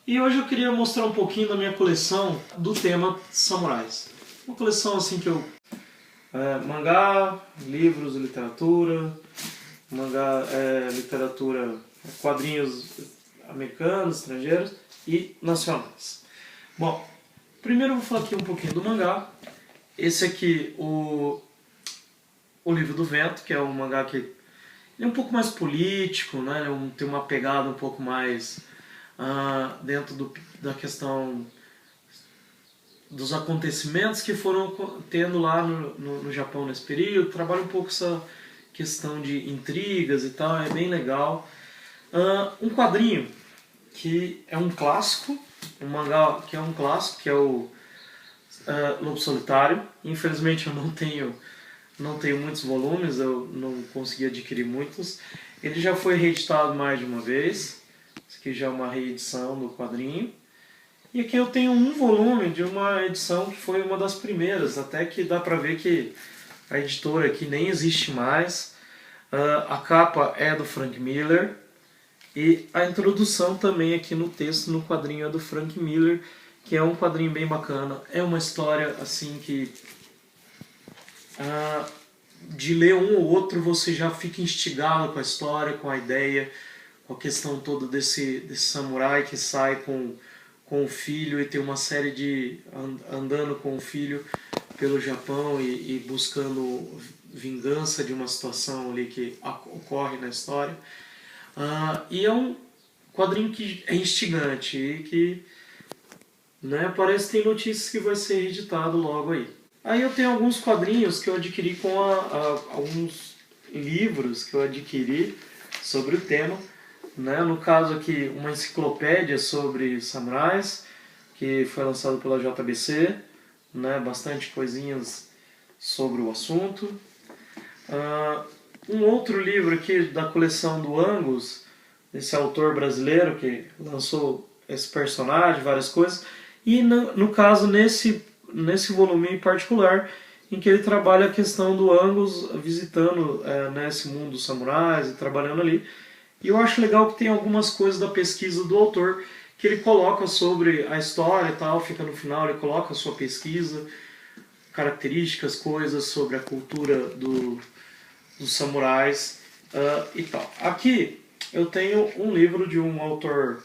E hoje eu queria mostrar um pouquinho da minha coleção do tema samurais. Uma coleção assim que eu... mangá, livros, literatura, literatura, quadrinhos americanos, estrangeiros e nacionais. Bom, primeiro eu vou falar aqui um pouquinho do mangá. Esse aqui, o Livro do Vento, que é um mangá que ele é um pouco mais político, né? Tem uma pegada um pouco mais dentro da questão dos acontecimentos que foram tendo lá no Japão nesse período. Trabalha um pouco essa questão de intrigas e tal, é bem legal. Um quadrinho que é um clássico, um mangá que é um clássico, que é o Lobo Solitário. Infelizmente eu não tenho muitos volumes, eu não consegui adquirir muitos. Ele já foi reeditado mais de uma vez. Isso aqui já é uma reedição do quadrinho. E aqui eu tenho um volume de uma edição que foi uma das primeiras, até que dá pra ver que a editora aqui nem existe mais. A capa é do Frank Miller e a introdução também aqui no texto, no quadrinho, é do Frank Miller, que é um quadrinho bem bacana. É uma história assim que de ler um ou outro você já fica instigado com a história, com a ideia, com a questão toda desse samurai que sai com o filho e tem uma série de... andando com o filho pelo Japão e buscando vingança de uma situação ali que ocorre na história. E é um quadrinho que é instigante e que, né, parece que tem notícias que vai ser editado logo aí. Aí eu tenho alguns quadrinhos que eu adquiri com alguns livros que eu adquiri sobre o tema. Né? No caso aqui, uma enciclopédia sobre samurais, que foi lançado pela JBC, né? Bastante coisinhas sobre o assunto. Um outro livro aqui da coleção do Angus, desse autor brasileiro que lançou esse personagem, várias coisas. E no caso, nesse volume em particular, em que ele trabalha a questão do Angus visitando esse mundo dos samurais e trabalhando ali. E eu acho legal que tem algumas coisas da pesquisa do autor que ele coloca sobre a história e tal, fica no final, ele coloca a sua pesquisa, características, coisas sobre a cultura dos samurais e tal. Aqui eu tenho um livro de um autor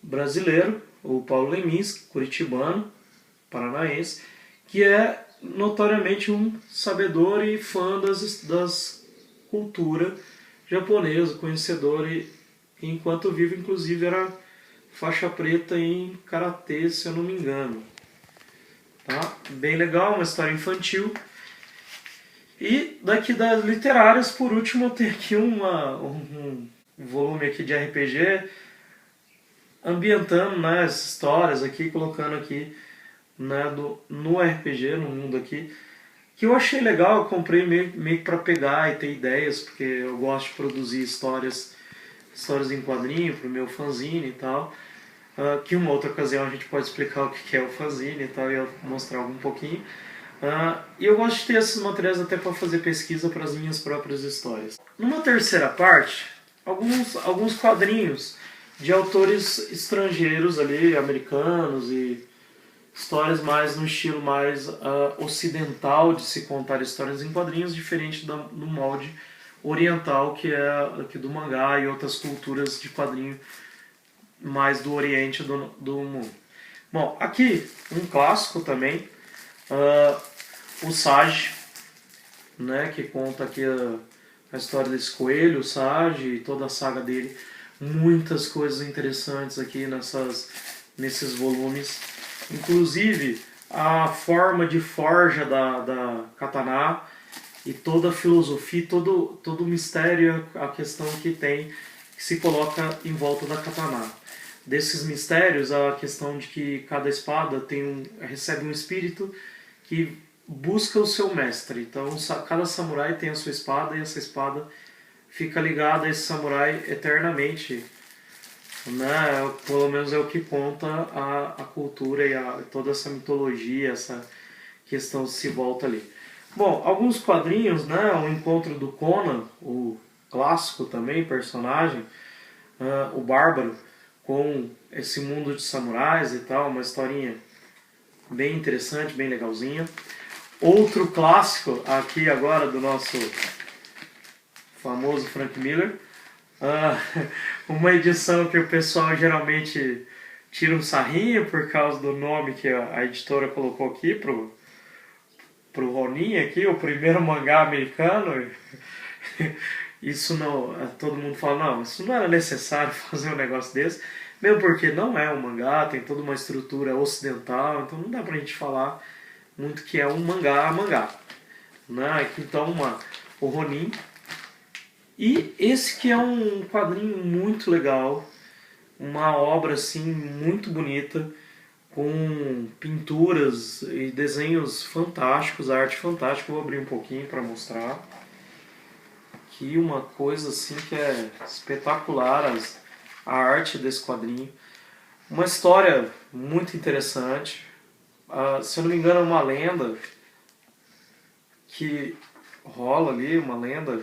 brasileiro, o Paulo Leminski, curitibano, paranaense, que é notoriamente um sabedor e fã das culturas japonesa, conhecedor, e enquanto vivo, inclusive, era faixa preta em karatê, se eu não me engano. Tá? Bem legal, uma história infantil. E daqui das literárias, por último, eu tenho aqui um volume aqui de RPG, ambientando, né, as histórias aqui, colocando aqui, né, no RPG, no mundo aqui, que eu achei legal. Eu comprei meio para pegar e ter ideias, porque eu gosto de produzir histórias em quadrinho para o meu fanzine e tal, que uma outra ocasião a gente pode explicar o que é o fanzine e tal, e eu mostrar um pouquinho. E eu gosto de ter esses materiais até para fazer pesquisa para as minhas próprias histórias. Numa terceira parte, alguns quadrinhos de autores estrangeiros ali, americanos, e histórias mais no estilo mais ocidental de se contar histórias em quadrinhos, diferente do molde oriental, que é aqui do mangá e outras culturas de quadrinho mais do oriente do mundo. Bom, aqui um clássico também, o Sage, né, que conta aqui a história desse coelho, o Sage, e toda a saga dele. Muitas coisas interessantes aqui nesses volumes. Inclusive a forma de forja da katana e toda a filosofia, todo o mistério, a questão que se coloca em volta da katana. Desses mistérios, a questão de que cada espada recebe um espírito que busca o seu mestre. Então cada samurai tem a sua espada e essa espada fica ligada a esse samurai eternamente. Né? Pelo menos é o que conta a cultura e toda essa mitologia, essa questão se volta ali. Bom, alguns quadrinhos, né? O Encontro do Conan, o clássico também, personagem, o Bárbaro, com esse mundo de samurais e tal, uma historinha bem interessante, bem legalzinha. Outro clássico aqui agora do nosso famoso Frank Miller, uma edição que o pessoal geralmente tira um sarrinho por causa do nome que a editora colocou aqui pro Ronin aqui, o primeiro mangá americano. Isso não, todo mundo fala, não, isso não era necessário fazer um negócio desse, mesmo porque não é um mangá, tem toda uma estrutura ocidental, então não dá pra gente falar muito que é um mangá, né? Então o Ronin. E esse que é um quadrinho muito legal, uma obra assim muito bonita, com pinturas e desenhos fantásticos, arte fantástica. Vou abrir um pouquinho para mostrar. Aqui uma coisa assim que é espetacular, a arte desse quadrinho. Uma história muito interessante. Se eu não me engano é uma lenda que rola ali, uma lenda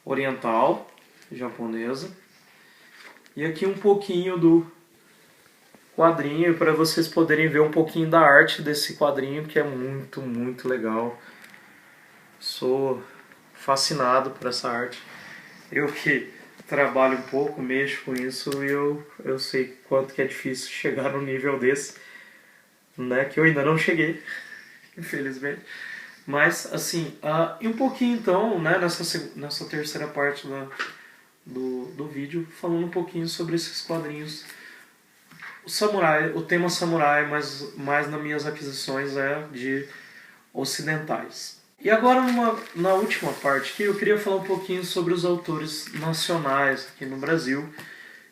oriental, japonesa. E aqui um pouquinho do quadrinho para vocês poderem ver um pouquinho da arte desse quadrinho, que é muito, muito legal. Sou fascinado por essa arte. Eu que trabalho um pouco, mexo com isso, e eu sei quanto que é difícil chegar num nível desse, né, que eu ainda não cheguei, infelizmente. Mas, assim, e um pouquinho então, né, nessa terceira parte do vídeo, falando um pouquinho sobre esses quadrinhos. O tema samurai, mas mais nas minhas aquisições é de ocidentais. E agora, na última parte aqui, eu queria falar um pouquinho sobre os autores nacionais aqui no Brasil,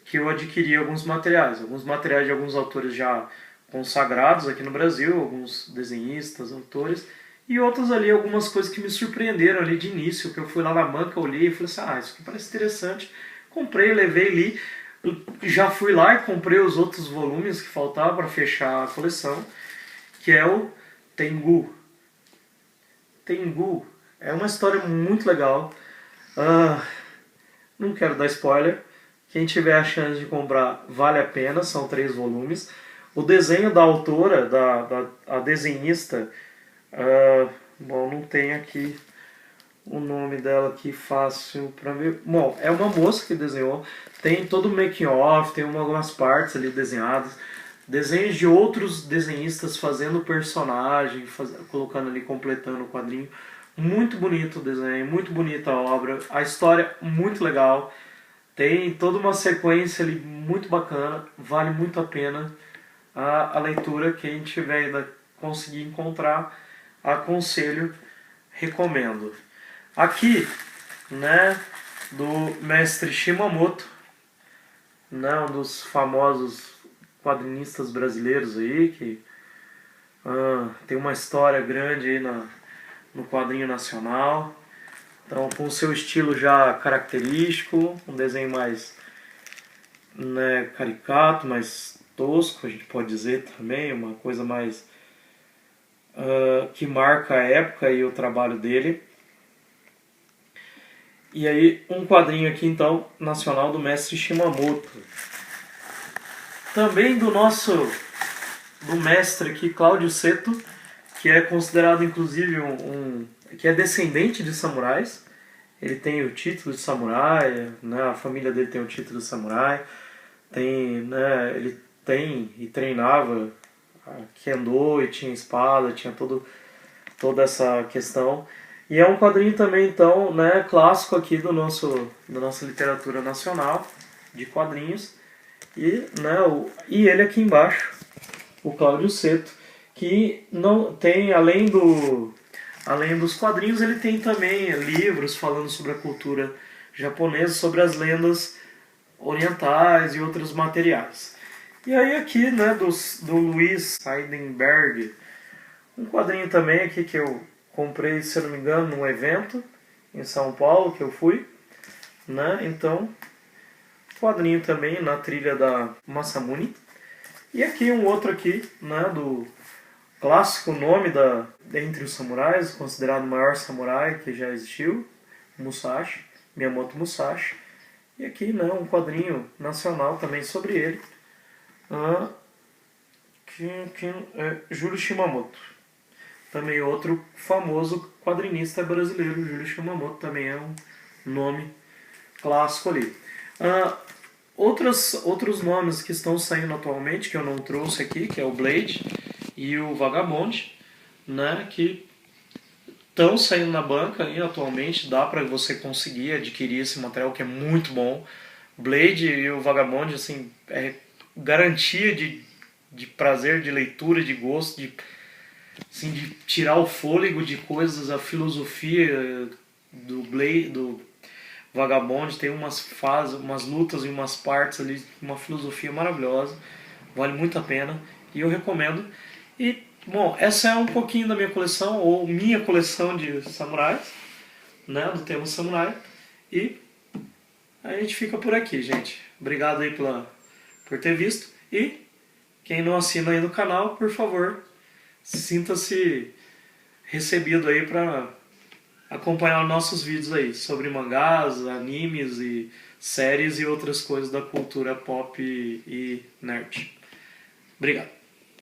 que eu adquiri alguns materiais de alguns autores já consagrados aqui no Brasil, alguns desenhistas, autores, e outros ali, algumas coisas que me surpreenderam ali de início, que eu fui lá na banca, olhei e falei assim, isso aqui parece interessante, comprei, levei, li, já fui lá e comprei os outros volumes que faltavam para fechar a coleção, que é o Tengu. Tengu é uma história muito legal, não quero dar spoiler, quem tiver a chance de comprar vale a pena, são 3 volumes. O desenho da autora, a desenhista, bom, não tem aqui o nome dela aqui fácil para ver. Bom, é uma moça que desenhou, tem todo o making off, tem algumas partes ali desenhadas, desenhos de outros desenhistas fazendo personagem, colocando ali, completando o quadrinho. Muito bonito o desenho, muito bonita a obra, a história muito legal, tem toda uma sequência ali muito bacana, vale muito a pena a leitura. Quem tiver ainda conseguir encontrar, aconselho, recomendo. Aqui, né, do mestre Shimamoto, né, um dos famosos quadrinistas brasileiros aí, que tem uma história grande aí no quadrinho nacional. Então, com o seu estilo já característico, um desenho mais, né, caricato, mais tosco, a gente pode dizer também, uma coisa mais que marca a época e o trabalho dele. E aí, um quadrinho aqui então, nacional do mestre Shimamoto. Também do mestre aqui, Cláudio Seto, que é considerado inclusive que é descendente de samurais. Ele tem o título de samurai, né, a família dele tem o título de samurai, né, ele tem e treinava Kendo e tinha espada, tinha toda essa questão. E é um quadrinho também, então, né, clássico aqui da nossa literatura nacional, de quadrinhos. E, né, e ele aqui embaixo, o Cláudio Seto, que não tem, além dos quadrinhos, ele tem também livros falando sobre a cultura japonesa, sobre as lendas orientais e outros materiais. E aí aqui, né, do Luiz Seidenberg, um quadrinho também aqui que eu comprei, se eu não me engano, num evento em São Paulo que eu fui, né? Então, quadrinho também na trilha da Masamune. E aqui um outro aqui, né, do clássico nome entre os samurais, considerado o maior samurai que já existiu, Musashi, Miyamoto Musashi. E aqui, né, um quadrinho nacional também sobre ele, que é Júlio Shimamoto. Também outro famoso quadrinista brasileiro, Júlio Shimamoto, também é um nome clássico ali. Outros nomes que estão saindo atualmente, que eu não trouxe aqui, que é o Blade e o Vagabond, né, que estão saindo na banca e atualmente dá para você conseguir adquirir esse material que é muito bom. Blade e o Vagabond, assim, é garantia de prazer, de leitura, de gosto, assim, de tirar o fôlego de coisas, a filosofia do Blade, do Vagabond tem umas fases, umas lutas e umas partes ali, uma filosofia maravilhosa, vale muito a pena e eu recomendo. E, bom, essa é um pouquinho da minha coleção, ou minha coleção de samurais, né, do tema samurai, e a gente fica por aqui, gente. Obrigado aí por ter visto, e quem não assina ainda o canal, por favor, sinta-se recebido aí para acompanhar nossos vídeos aí sobre mangás, animes e séries e outras coisas da cultura pop e nerd. Obrigado.